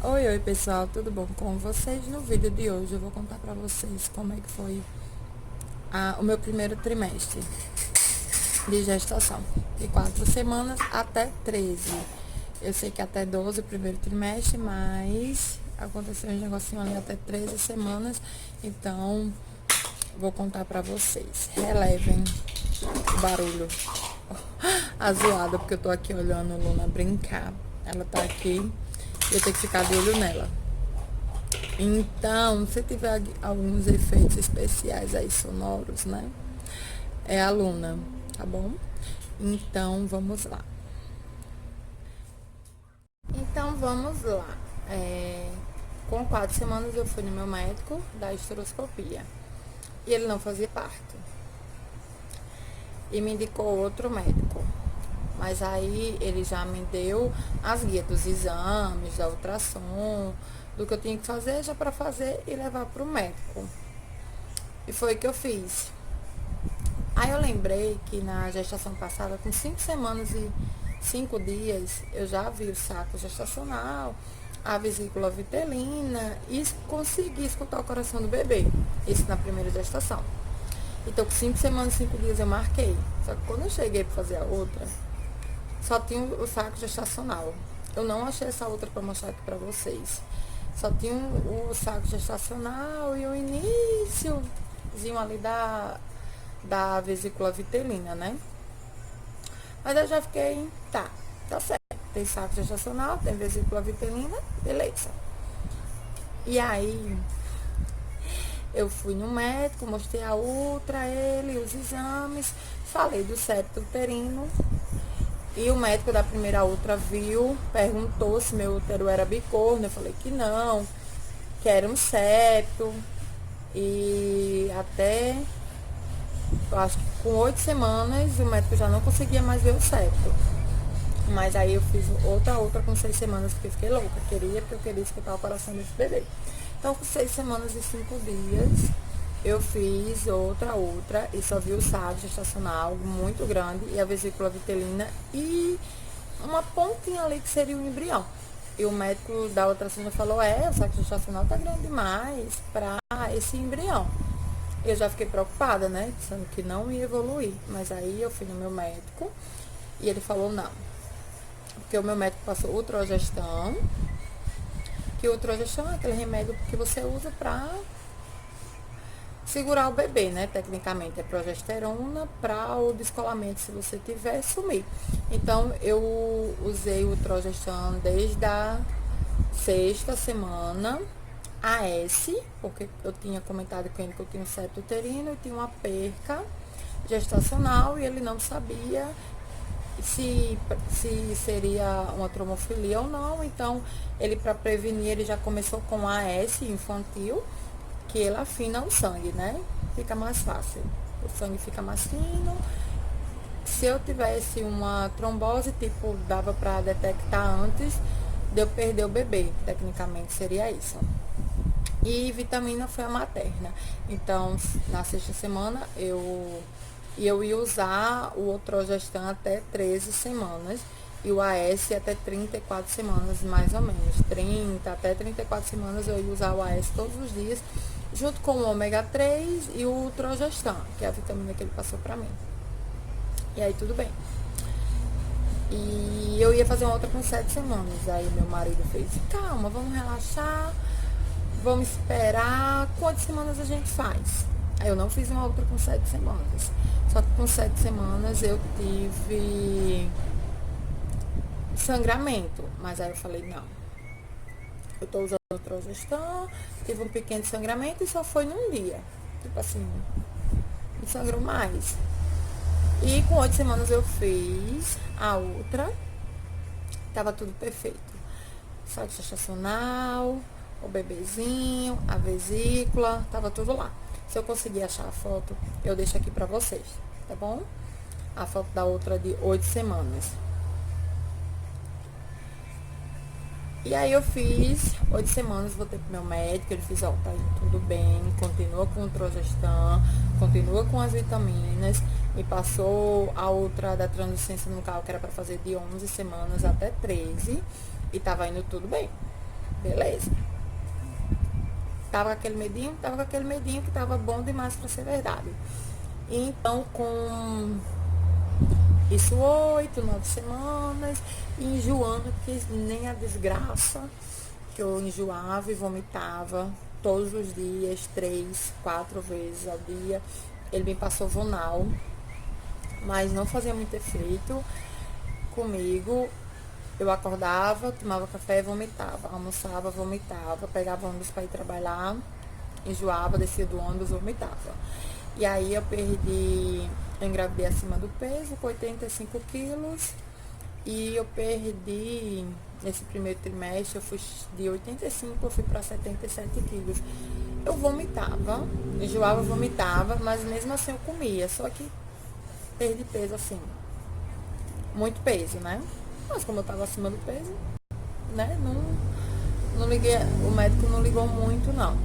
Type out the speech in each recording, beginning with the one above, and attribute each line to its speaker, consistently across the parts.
Speaker 1: Oi, pessoal, tudo bom com vocês? No vídeo de hoje eu vou contar pra vocês como é que foi o meu primeiro trimestre de gestação, de 4 semanas até 13. Eu sei que até 12 o primeiro trimestre, mas aconteceu um negocinho ali até 13 semanas, então vou contar pra vocês. Relevem o barulho, a zoada, porque eu tô aqui olhando a Luna brincar. Ela tá aqui e eu tenho que ficar de olho nela. Então, se tiver alguns efeitos especiais aí sonoros, né? É a Luna, tá bom? Então, vamos lá. Então, vamos lá. Com 4 semanas eu fui no meu médico da esteroscopia. E ele não fazia parto. E me indicou outro médico. Mas aí ele já me deu as guias dos exames, da ultrassom, do que eu tinha que fazer já para fazer e levar para o médico. E foi o que eu fiz. Aí eu lembrei que na gestação passada, com 5 semanas e 5 dias, eu já vi o saco gestacional, a vesícula vitelina e consegui escutar o coração do bebê. Isso na primeira gestação. Então, com 5 semanas e 5 dias eu marquei. Só que quando eu cheguei para fazer a outra, só tinha o saco gestacional. Eu não achei essa outra para mostrar aqui para vocês. Só tinha o saco gestacional e o iníciozinho ali da vesícula vitelina, né? Mas eu já fiquei, tá certo. Tem saco gestacional, tem vesícula vitelina, beleza. E aí, eu fui no médico, mostrei a ultra, ele, os exames, falei do septo uterino. E o médico da primeira ultra viu, perguntou se meu útero era bicorno. Eu falei que não, que era um septo. E até, eu acho que com 8 semanas, o médico já não conseguia mais ver o septo. Mas aí eu fiz outra com 6 semanas, porque eu fiquei louca. Porque eu queria escutar o coração desse bebê. Então, com 6 semanas e 5 dias, eu fiz outra e só vi o saco gestacional muito grande e a vesícula vitelina e uma pontinha ali que seria o embrião. E o médico da ultrassom falou, o saco gestacional tá grande demais para esse embrião. Eu já fiquei preocupada, né? Pensando que não ia evoluir. Mas aí eu fui no meu médico e ele falou não. Porque o meu médico passou o Trogestan, que o Trogestan é aquele remédio que você usa pra segurar o bebê, né? Tecnicamente é progesterona para o descolamento, se você tiver, sumir. Então eu usei o Trogestan desde a 6ª semana AS, porque eu tinha comentado com ele que eu tinha um septo uterino e tinha uma perca gestacional e ele não sabia se seria uma tromofilia ou não. Então ele, para prevenir, ele já começou com AS infantil, que ele afina o sangue, né? Fica mais fácil. O sangue fica mais fino. Se eu tivesse uma trombose, tipo, dava para detectar antes de eu perder o bebê. Tecnicamente seria isso. E vitamina foi a materna. Então, na 6ª semana, eu ia usar o Trogestan até 13 semanas. E o AS até 34 semanas, mais ou menos. 30 até 34 semanas eu ia usar o AS todos os dias, junto com o ômega 3 e o Trogestan, que é a vitamina que ele passou pra mim. E aí tudo bem. E eu ia fazer uma outra com 7 semanas. Aí meu marido fez, calma, vamos relaxar, vamos esperar, quantas semanas a gente faz? Aí eu não fiz uma outra com 7 semanas. Só que com 7 semanas eu tive sangramento. Mas aí eu falei, não, eu tô usando o Trogestan, tive um pequeno sangramento e só foi num dia. Tipo assim, me sangrou mais. E com 8 semanas eu fiz a outra. Tava tudo perfeito. Saco gestacional, o bebezinho, a vesícula, tava tudo lá. Se eu conseguir achar a foto, eu deixo aqui pra vocês, tá bom? A foto da outra de 8 semanas. E aí eu fiz 8 semanas, voltei pro meu médico, ele fez, ó, tá indo tudo bem, continua com o Trogestan, continua com as vitaminas, me passou a outra da translucência nucal, que era pra fazer de 11 semanas até 13, e tava indo tudo bem. Beleza. Tava com aquele medinho? Tava com aquele medinho que tava bom demais pra ser verdade. Então, com isso 8, 9 semanas, enjoando, que nem a desgraça, que eu enjoava e vomitava todos os dias, 3, 4 vezes ao dia. Ele me passou Vonal, mas não fazia muito efeito comigo. Eu acordava, tomava café, vomitava, almoçava, vomitava, pegava ônibus para ir trabalhar, enjoava, descia do ônibus, vomitava. E aí eu engravidei acima do peso, com 85 quilos, e eu perdi, nesse primeiro trimestre, eu fui de 85, eu fui para 77 quilos. Eu vomitava, enjoava, vomitava, mas mesmo assim eu comia, só que perdi peso assim, muito peso, né? Mas como eu tava acima do peso, né? Não liguei, o médico não ligou muito, não.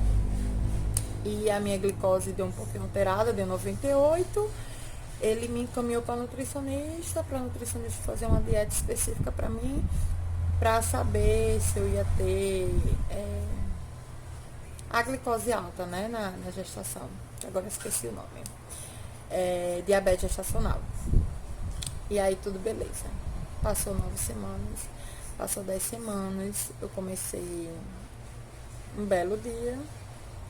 Speaker 1: E a minha glicose deu um pouquinho alterada, deu 98. Ele me encaminhou para nutricionista fazer uma dieta específica para mim, para saber se eu ia ter a glicose alta, né, na gestação. Agora eu esqueci o nome. Diabetes gestacional. E aí tudo beleza. Passou 9 semanas, passou 10 semanas, eu comecei um belo dia,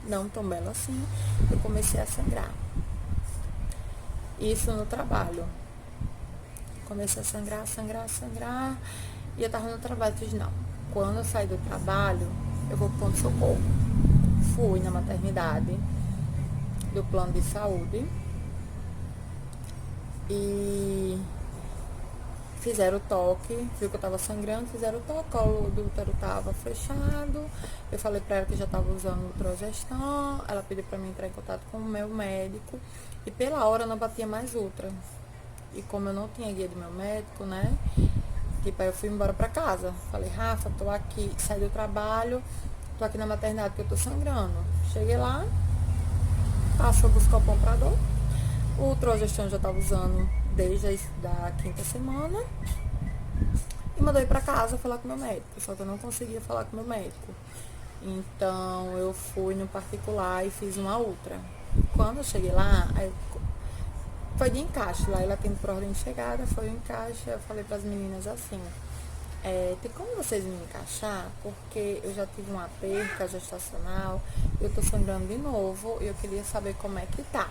Speaker 1: não tão belo assim, eu comecei a sangrar. Isso no trabalho. Comecei a sangrar, e eu tava no trabalho, eu disse, não, quando eu sair do trabalho, eu vou pro pronto-socorro. Fui na maternidade do plano de saúde e fizeram o toque, viu que eu tava sangrando, fizeram o toque, o colo do útero tava fechado. Eu falei pra ela que já tava usando o Progestan, ela pediu pra mim entrar em contato com o meu médico, e pela hora eu não batia mais ultra. E como eu não tinha guia do meu médico, né, tipo, aí eu fui embora pra casa. Falei, Rafa, tô aqui, saí do trabalho, tô aqui na maternidade porque eu tô sangrando. Cheguei lá, passou buscar o comprador, o Progestan eu já tava usando desde a quinta semana, e mandou ir pra casa falar com meu médico, só que eu não conseguia falar com meu médico. Então eu fui no particular e fiz uma ultra. E quando eu cheguei lá, foi de encaixe, lá ela tem por ordem de chegada, foi o encaixe. Eu falei pras meninas assim, tem como vocês me encaixar? Porque eu já tive uma perca gestacional, eu tô sangrando de novo e eu queria saber como é que tá.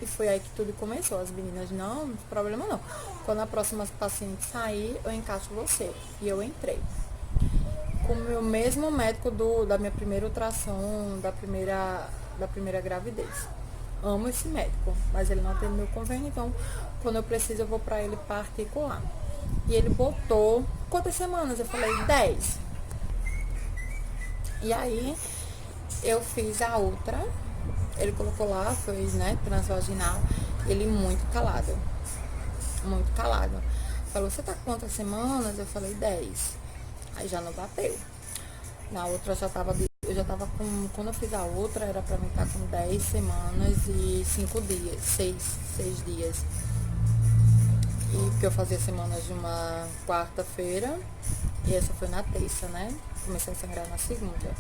Speaker 1: E foi aí que tudo começou. As meninas, não problema não. Quando a próxima paciente sair, eu encaixo você. E eu entrei. Com o meu mesmo médico da minha primeira ultrassom, da primeira gravidez. Amo esse médico, mas ele não tem meu convênio, então quando eu preciso eu vou pra ele particular. E ele botou quantas semanas? Eu falei 10. E aí eu fiz a ultra. Ele colocou lá, fez, né, transvaginal. Ele muito calado. Muito calado. Falou, você tá com quantas semanas? Eu falei, 10. Aí já não bateu. Na outra eu já tava com, quando eu fiz a outra, era pra mim estar com 10 semanas e 5 dias, 6 dias. E porque eu fazia semanas de uma quarta-feira, e essa foi na terça, né? Comecei a sangrar na segunda.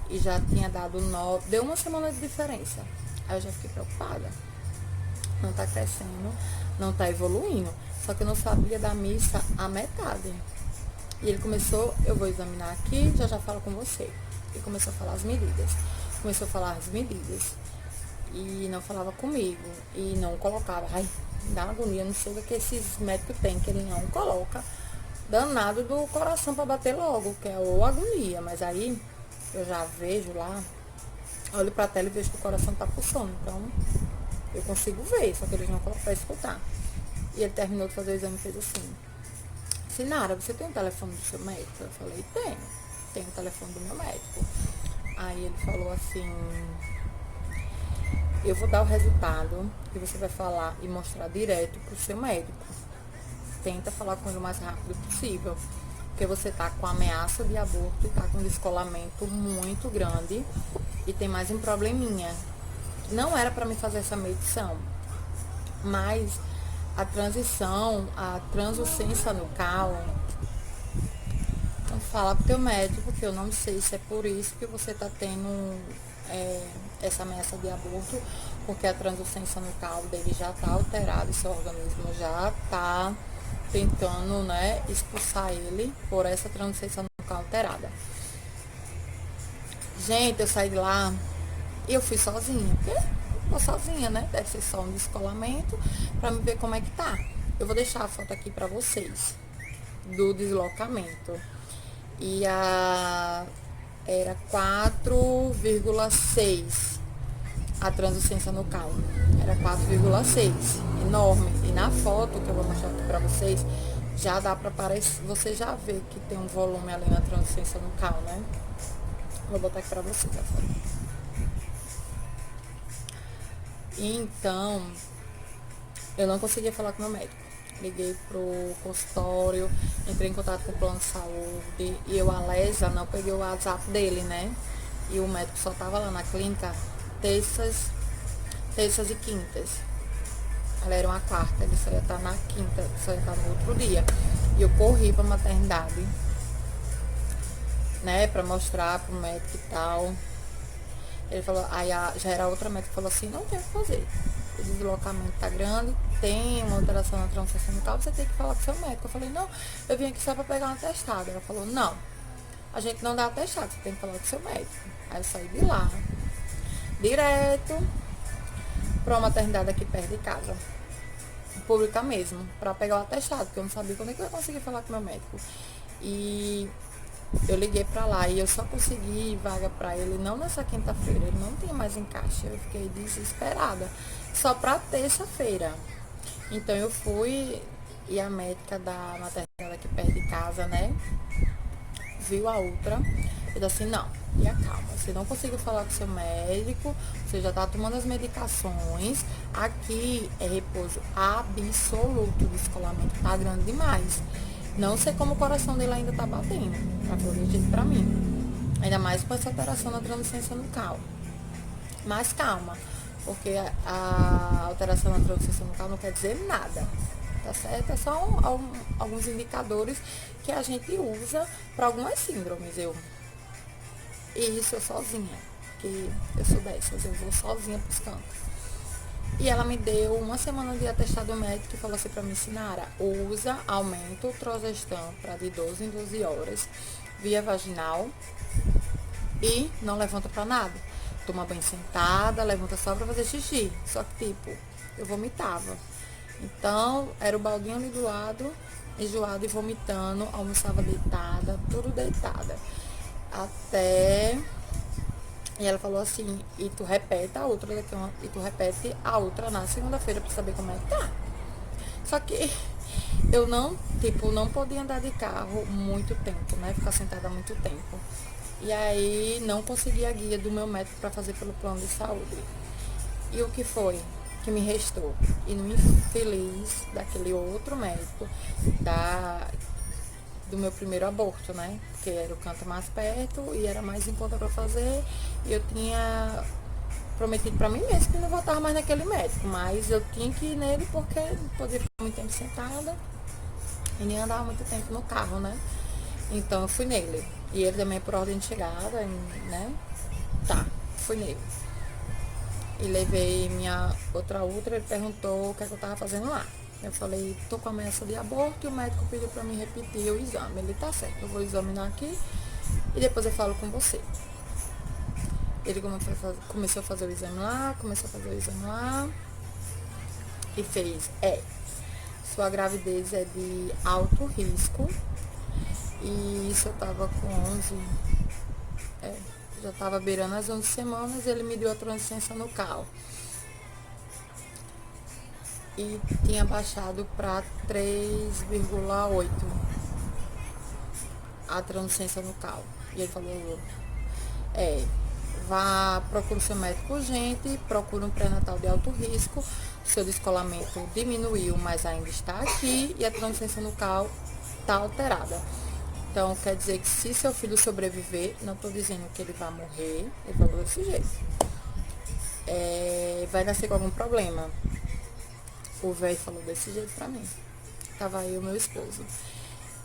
Speaker 1: E já tinha dado 9, deu uma semana de diferença. Aí eu já fiquei preocupada. Não tá crescendo, não tá evoluindo. Só que eu não sabia da missa a metade. E ele começou, eu vou examinar aqui, já falo com você. E começou a falar as medidas. Começou a falar as medidas. E não falava comigo. E não colocava. Ai, dá uma agonia, não sei o que esses médicos têm, que ele não coloca. Danado do coração pra bater logo, que é ou agonia. Mas aí eu já vejo lá, olho pra tela e vejo que o coração tá pulsando. Então, eu consigo ver, só que eles não colocam pra escutar. E ele terminou de fazer o exame e fez assim, Sinara, você tem o telefone do seu médico? Eu falei, tenho o telefone do meu médico. Aí ele falou assim, eu vou dar o resultado e você vai falar e mostrar direto pro seu médico. Tenta falar com ele o mais rápido possível. Porque você tá com ameaça de aborto e tá com um descolamento muito grande e tem mais um probleminha. Não era para me fazer essa medição, mas a transição, a translucência nucal, não fala pro teu médico, porque eu não sei se é por isso que você tá tendo essa ameaça de aborto, porque a translucência nucal dele já tá alterada e seu organismo já tá tentando, né, expulsar ele por essa translucência nucal alterada. Gente, eu saí de lá e eu fui sozinha, porque eu vou sozinha, né? Deve ser só um descolamento, pra me ver como é que tá. Eu vou deixar a foto aqui pra vocês do deslocamento. E era 4,6 a translucência nucal. Era 4,6, enorme. E na foto que eu vou mostrar aqui pra vocês, já dá pra aparecer, você já vê que tem um volume ali na translucência nucal, né? Vou botar aqui pra vocês a foto. Então, eu não conseguia falar com meu médico. Liguei pro consultório, entrei em contato com o plano de saúde e eu, a Lesa, não peguei o WhatsApp dele, né? E o médico só tava lá na clínica terças e quintas. Ela era uma quarta, ele só ia estar na quinta, só ia estar no outro dia. E eu corri pra maternidade, né, pra mostrar pro médico e tal. Ele falou, aí já era outra médica que falou assim, não tem o que fazer. O deslocamento tá grande, tem uma alteração na translucência nucal, você tem que falar com seu médico. Eu falei, não, eu vim aqui só pra pegar um atestado. Ela falou, não, a gente não dá atestado, você tem que falar com seu médico. Aí eu saí de lá, direto pra uma maternidade aqui perto de casa, pública mesmo, pra pegar o atestado, porque eu não sabia quando é que eu ia conseguir falar com meu médico. E eu liguei pra lá e eu só consegui vaga pra ele não nessa quinta-feira, ele não tinha mais encaixe. Eu fiquei desesperada, só pra terça-feira. Então eu fui e a médica da maternidade aqui perto de casa, né, viu a outra e disse assim, não, e acalma, você não conseguiu falar com seu médico, você já tá tomando as medicações, aqui é repouso absoluto, o descolamento tá grande demais. Não sei como o coração dele ainda tá batendo, pra corrigir pra mim. Ainda mais com essa alteração na translucência nucal. Mas calma, porque a alteração na translucência nucal não quer dizer nada, tá certo? É só alguns indicadores que a gente usa para algumas síndromes. E isso eu sozinha, que eu sou dessas, eu vou sozinha pros cantos. E ela me deu uma semana de atestado médico e falou assim pra mim, Sinara, aumenta o Trozestan para de 12 em 12 horas, via vaginal, e não levanta pra nada. Toma banho sentada, levanta só pra fazer xixi. Só que, tipo, eu vomitava. Então, era o baldinho ali do lado, enjoado e vomitando, almoçava deitada, tudo deitada. Até... E ela falou assim, e tu repete a outra daqui, e tu repete a outra na segunda-feira pra saber como é que tá. Só que eu não, tipo, não podia andar de carro muito tempo, né? Ficar sentada muito tempo. E aí não consegui a guia do meu médico para fazer pelo plano de saúde. E o que foi que me restou? Ir no infeliz daquele outro médico do meu primeiro aborto, né? Porque era o canto mais perto e era mais em conta para fazer. E eu tinha prometido para mim mesmo que não voltava mais naquele médico. Mas eu tinha que ir nele porque não podia ficar muito tempo sentada e nem andava muito tempo no carro, né? Então eu fui nele. E ele também por ordem de chegada, né? Tá, fui nele. E levei minha outra útera, ele perguntou o que é que eu tava fazendo lá. Eu falei, tô com ameaça de aborto e o médico pediu pra mim repetir o exame. Ele, tá certo, eu vou examinar aqui e depois eu falo com você. Ele começou a fazer o exame lá, e fez, sua gravidez é de alto risco. E isso eu tava com 11, já tava beirando as 11 semanas, ele me deu a translucência nucal. E tinha baixado para 3,8 a translucência nucal. E ele falou, procura o seu médico urgente, procura um pré-natal de alto risco, seu descolamento diminuiu, mas ainda está aqui e a translucência nucal está alterada. Então, quer dizer que se seu filho sobreviver, não estou dizendo que ele vai morrer, ele falou desse jeito, vai nascer com algum problema. O velho falou desse jeito pra mim. Tava aí o meu esposo.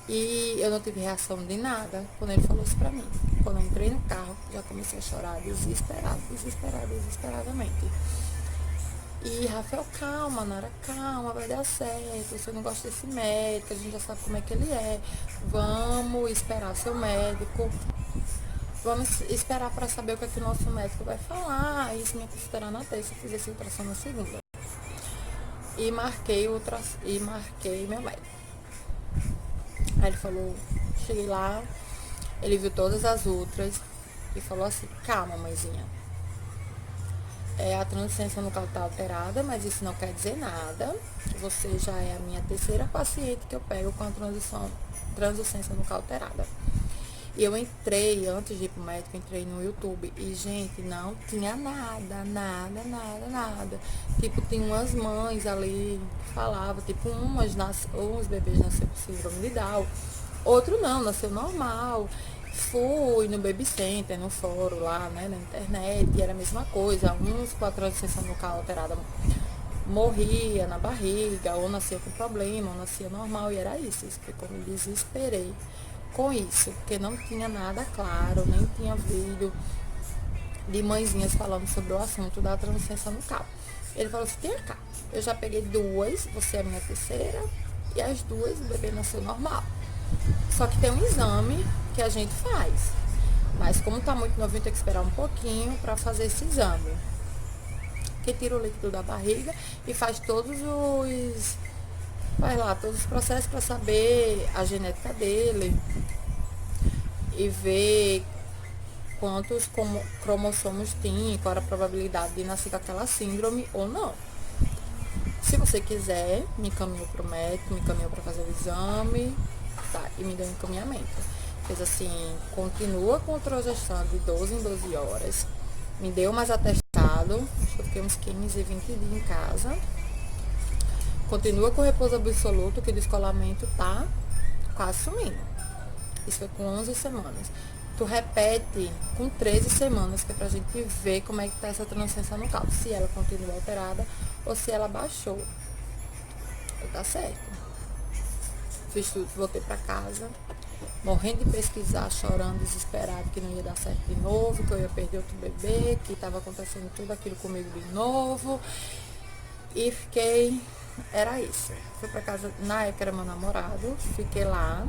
Speaker 1: E eu não tive reação de nada quando ele falou isso pra mim. Quando eu entrei no carro, já comecei a chorar desesperadamente. E Rafael, calma, Nara, calma, vai dar certo. Você não gosta desse médico, a gente já sabe como é que ele é. Vamos esperar seu médico. Vamos esperar para saber o que é que o nosso médico vai falar. Isso me considerar na terça, fiz esse ultrassom na segunda. E marquei meu médico. Aí ele falou, cheguei lá, ele viu todas as outras e falou assim, calma, mãezinha. A translucência nucal está alterada, mas isso não quer dizer nada. Você já é a minha terceira paciente que eu pego com a translucência nucal alterada. E eu entrei, antes de ir pro médico, entrei no YouTube e, gente, não tinha nada. Tipo, tinha umas mães ali que falavam, tipo, uns bebês nasceram com síndrome de Down, outro não, nasceu normal. Fui no Baby Center, no fórum lá, né, na internet, e era a mesma coisa. Uns com a translucência nucal alterada morria na barriga, ou nascia com problema, ou nascia normal, e era isso. Isso que eu me desesperei com isso, porque não tinha nada claro, nem tinha vídeo de mãezinhas falando sobre o assunto da translucência nucal. Ele falou assim, tem cá, eu já peguei duas, você é a minha terceira, e as duas o bebê nasceu normal. Só que tem um exame que a gente faz. Mas como tá muito novinho, tem que esperar um pouquinho para fazer esse exame. Que tira o líquido da barriga e faz todos os processos para saber a genética dele e ver quantos cromossomos tem, qual era a probabilidade de nascer com aquela síndrome ou não. Se você quiser, me encaminhou para o médico, me encaminhou para fazer o exame, tá, e me deu um encaminhamento. Fez assim, continua com o Trogestan de 12 em 12 horas, me deu mais atestado, eu fiquei uns 15, 20 dias em casa. Continua com o repouso absoluto, que o descolamento tá quase sumindo. Isso foi com 11 semanas. Tu repete com 13 semanas, que é pra gente ver como é que tá essa translucência nucal. Se ela continua alterada ou se ela baixou. Tá certo. Fiz tudo, voltei pra casa, morrendo de pesquisar, chorando, desesperado, que não ia dar certo de novo, que eu ia perder outro bebê, que tava acontecendo tudo aquilo comigo de novo. E fiquei... Era isso. Fui pra casa, na época era meu namorado, fiquei lá,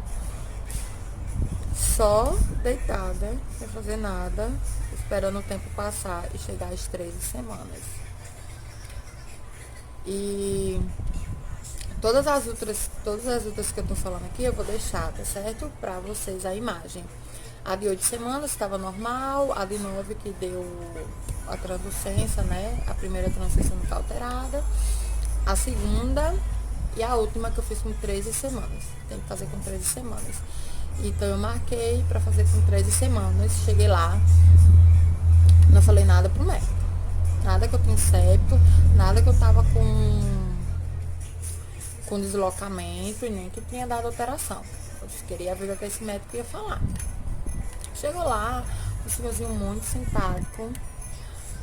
Speaker 1: só deitada, sem fazer nada, esperando o tempo passar e chegar às 13 semanas. E todas as outras que eu tô falando aqui, eu vou deixar, tá certo? Pra vocês a imagem. A de 8 semanas estava normal, a de 9 que deu a translucência, né? A primeira translucência não tá alterada. A segunda e a última que eu fiz com 13 semanas. Tem que fazer com 13 semanas. Então eu marquei pra fazer com 13 semanas. Cheguei lá, não falei nada pro médico. Nada que eu tinha septo, nada que eu tava com deslocamento e nem que tinha dado alteração. Eu queria ver o que esse médico ia falar. Chegou lá, um senhorzinho muito simpático,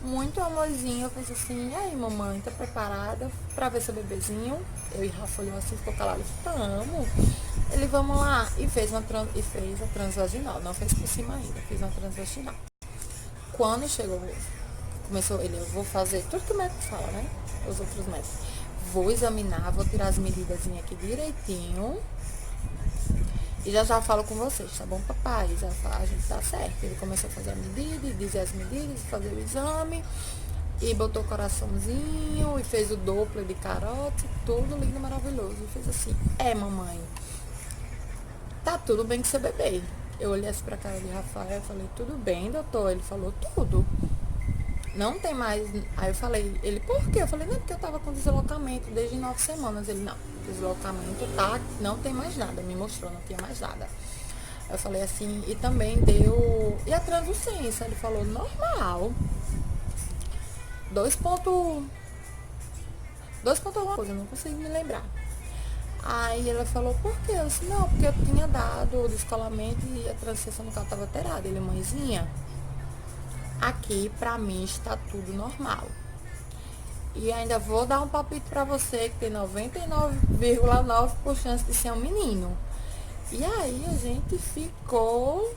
Speaker 1: muito amorzinho. Eu pensei assim, e aí mamãe, tá preparada pra ver seu bebezinho? Eu e Rafa olhou assim, ficou calado, tamo. Ele, vamos lá, e fez a transvaginal, não fez por cima ainda, fez uma transvaginal. Quando chegou, começou ele, eu vou fazer tudo que o médico fala, né? Os outros médicos. Vou examinar, vou tirar as medidas aqui direitinho. E já falo com vocês, tá bom, papai? A gente tá certo. Ele começou a fazer a medida, dizer as medidas, fazer o exame. E botou o coraçãozinho, e fez o Doppler de carótese, tudo lindo, maravilhoso. E fez assim, mamãe, tá tudo bem com seu bebê. Eu olhei assim pra cara de Rafael e falei, tudo bem, doutor? Ele falou, tudo. Não tem mais. Aí eu falei, ele, por quê? Eu falei, não, porque eu tava com deslocamento desde 9 semanas. Ele, não, deslocamento tá, não tem mais nada. Me mostrou, não tinha mais nada. Eu falei assim, e também deu. E a translucência? Ele falou, normal. 2 ponto alguma coisa, eu não consigo me lembrar. Aí ela falou, por quê? Eu disse, não, porque eu tinha dado o descolamento e a translucência no carro tava alterada. Ele, mãezinha, aqui pra mim está tudo normal. E ainda vou dar um palpite pra você que tem 99,9% de ser um menino. E aí a gente ficou,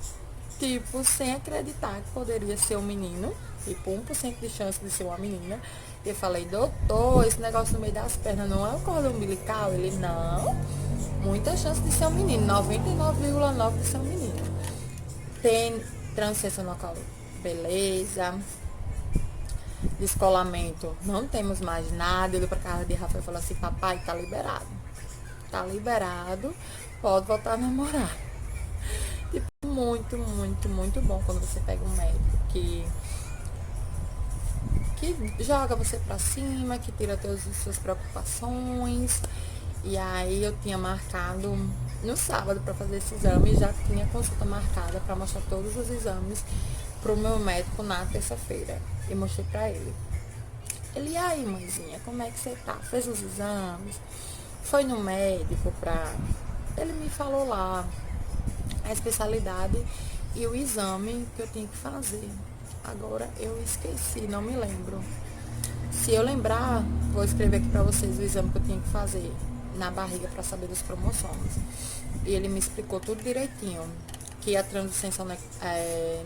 Speaker 1: tipo, sem acreditar que poderia ser um menino, tipo, 1% de chance de ser uma menina. Eu falei, doutor, esse negócio no meio das pernas não é o cordão umbilical? Ele, não, muita chance de ser um menino, 99,9% de ser um menino. Tem transciência local, beleza. Descolamento, não temos mais nada. Ele pra casa de Rafael e falou assim, papai, tá liberado. Tá liberado, pode voltar a namorar. Tipo, muito, muito, muito bom quando você pega um médico que joga você pra cima, que tira todas as suas preocupações. E aí eu tinha marcado no sábado para fazer esse exame, já tinha consulta marcada para mostrar todos os exames pro meu médico na terça-feira. E mostrei pra ele. Ele, e aí, mãezinha, como é que você tá? Fez os exames? Foi no médico pra. Ele me falou lá a especialidade e o exame que eu tinha que fazer. Agora eu esqueci, não me lembro. Se eu lembrar, vou escrever aqui pra vocês o exame que eu tinha que fazer na barriga para saber dos cromossomos. E ele me explicou tudo direitinho, que a translucência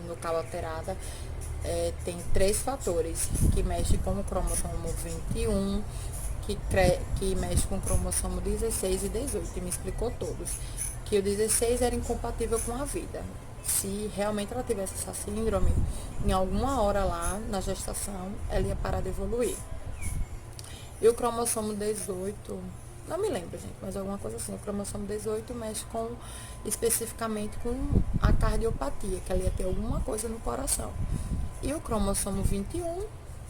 Speaker 1: nucal alterada tem 3 fatores, que mexe com o cromossomo 21, que mexe com o cromossomo 16 e 18, e me explicou todos. Que o 16 era incompatível com a vida. Se realmente ela tivesse essa síndrome, em alguma hora lá na gestação, ela ia parar de evoluir. E o cromossomo 18, não me lembro, gente, mas alguma coisa assim. O cromossomo 18 mexe especificamente com a cardiopatia, que ela ia ter alguma coisa no coração. E o cromossomo 21,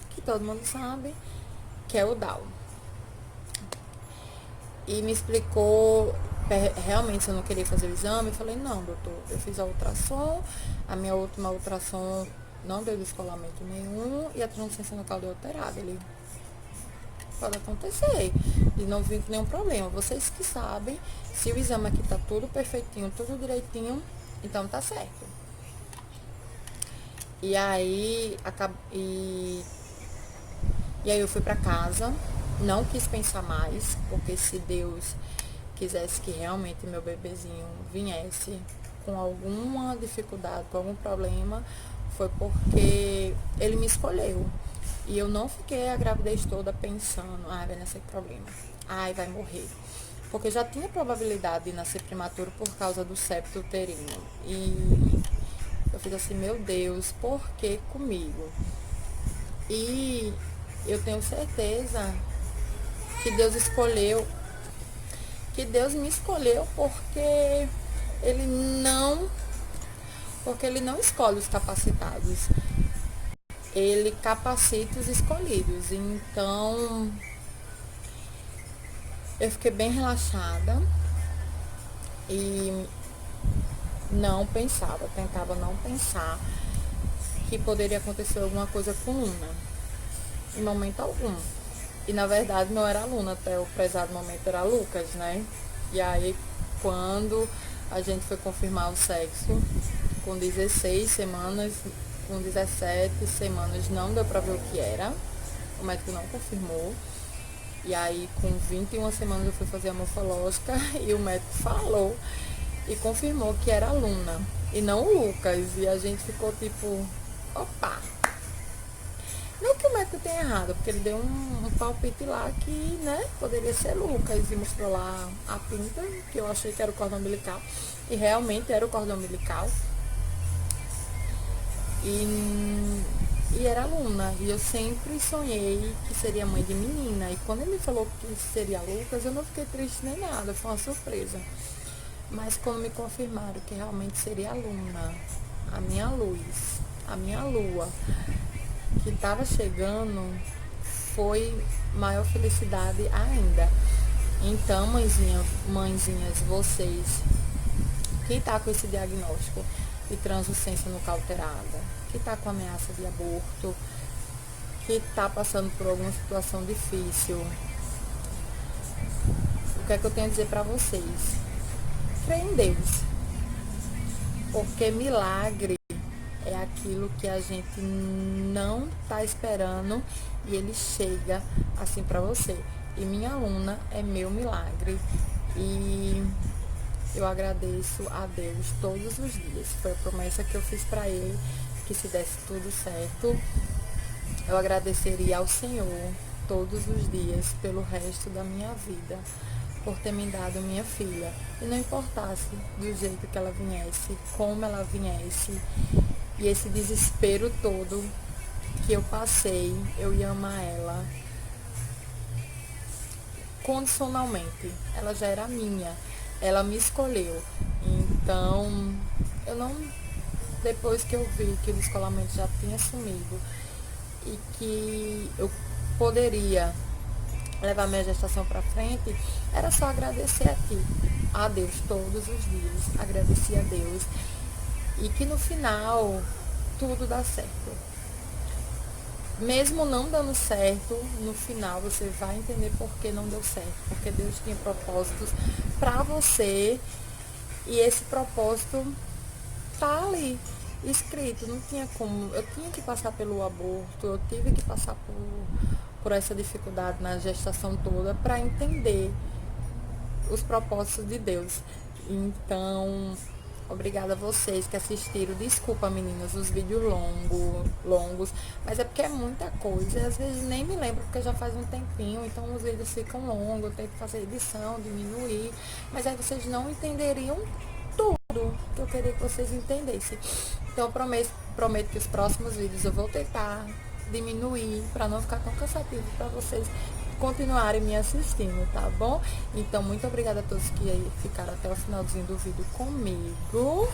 Speaker 1: que todo mundo sabe, que é o Down. E me explicou realmente se eu não queria fazer o exame. Eu falei, não, doutor, eu fiz a ultrassom, a minha última ultrassom não deu descolamento nenhum e a translucência nucal deu alterada. Ele, pode acontecer, e não vi nenhum problema. Vocês que sabem, se o exame aqui tá tudo perfeitinho, tudo direitinho, então tá certo. E aí, e aí eu fui pra casa, não quis pensar mais, porque se Deus quisesse que realmente meu bebezinho viesse com alguma dificuldade, com algum problema, foi porque ele me escolheu. E eu não fiquei a gravidez toda pensando, vai nascer problema, vai morrer. Porque já tinha probabilidade de nascer prematuro por causa do septo uterino. E eu fiz assim, meu Deus, por que comigo? E eu tenho certeza que Deus me escolheu porque ele não escolhe os capacitados. Ele capacita os escolhidos. Então, eu fiquei bem relaxada e não pensava, tentava não pensar que poderia acontecer alguma coisa com Luna, em momento algum. E na verdade não era Luna, até o prezado momento era Lucas, né? E aí quando a gente foi confirmar o sexo, com 16 semanas, com 17 semanas não deu pra ver o que era, o médico não confirmou. E aí com 21 semanas eu fui fazer a morfológica e o médico falou e confirmou que era a Luna e não o Lucas. E a gente ficou tipo, opa! Não que o médico tenha errado, porque ele deu um palpite lá que, né, poderia ser Lucas e mostrou lá a pinta, que eu achei que era o cordão umbilical. E realmente era o cordão umbilical. E era Luna. E eu sempre sonhei que seria mãe de menina. E quando ele me falou que seria Lucas, eu não fiquei triste nem nada, foi uma surpresa. Mas quando me confirmaram que realmente seria a Luna, a minha luz, a minha lua, que estava chegando, foi maior felicidade ainda. Então, mãezinhas, vocês, quem está com esse diagnóstico de translucência nucal alterada, que está com ameaça de aborto, que está passando por alguma situação difícil, o que é que eu tenho a dizer para vocês? Crê em Deus, porque milagre é aquilo que a gente não está esperando e ele chega assim para você. E minha aluna é meu milagre. E eu agradeço a Deus todos os dias. Foi a promessa que eu fiz para Ele, que se desse tudo certo, eu agradeceria ao Senhor todos os dias pelo resto da minha vida, por ter me dado minha filha. E não importasse do jeito que ela viesse, como ela viesse, e esse desespero todo que eu passei, eu ia amar ela condicionalmente. Ela já era minha, ela me escolheu. Então, eu não, depois que eu vi que o descolamento já tinha sumido e que eu poderia levar minha gestação para frente, era só agradecer a Deus todos os dias, agradecer a Deus e que no final tudo dá certo. Mesmo não dando certo, no final você vai entender por que não deu certo, porque Deus tinha propósitos para você e esse propósito tá ali escrito, não tinha como, eu tinha que passar pelo aborto, eu tive que passar por essa dificuldade na gestação toda para entender os propósitos de Deus. Então, obrigada a vocês que assistiram. Desculpa, meninas, os vídeos longos, mas é porque é muita coisa. E às vezes nem me lembro, porque já faz um tempinho, então os vídeos ficam longos, eu tenho que fazer edição, diminuir. Mas aí vocês não entenderiam tudo que eu queria que vocês entendessem. Então, eu prometo que os próximos vídeos eu vou tentar diminuir para não ficar tão cansativo para vocês continuarem me assistindo, tá bom? Então, muito obrigada a todos que ficaram até o finalzinho do vídeo comigo.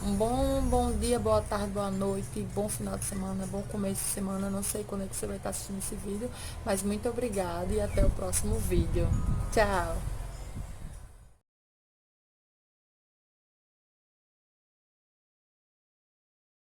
Speaker 1: Um bom dia, boa tarde, boa noite, bom final de semana, bom começo de semana. Não sei quando é que você vai estar assistindo esse vídeo, mas muito obrigada e até o próximo vídeo. Tchau!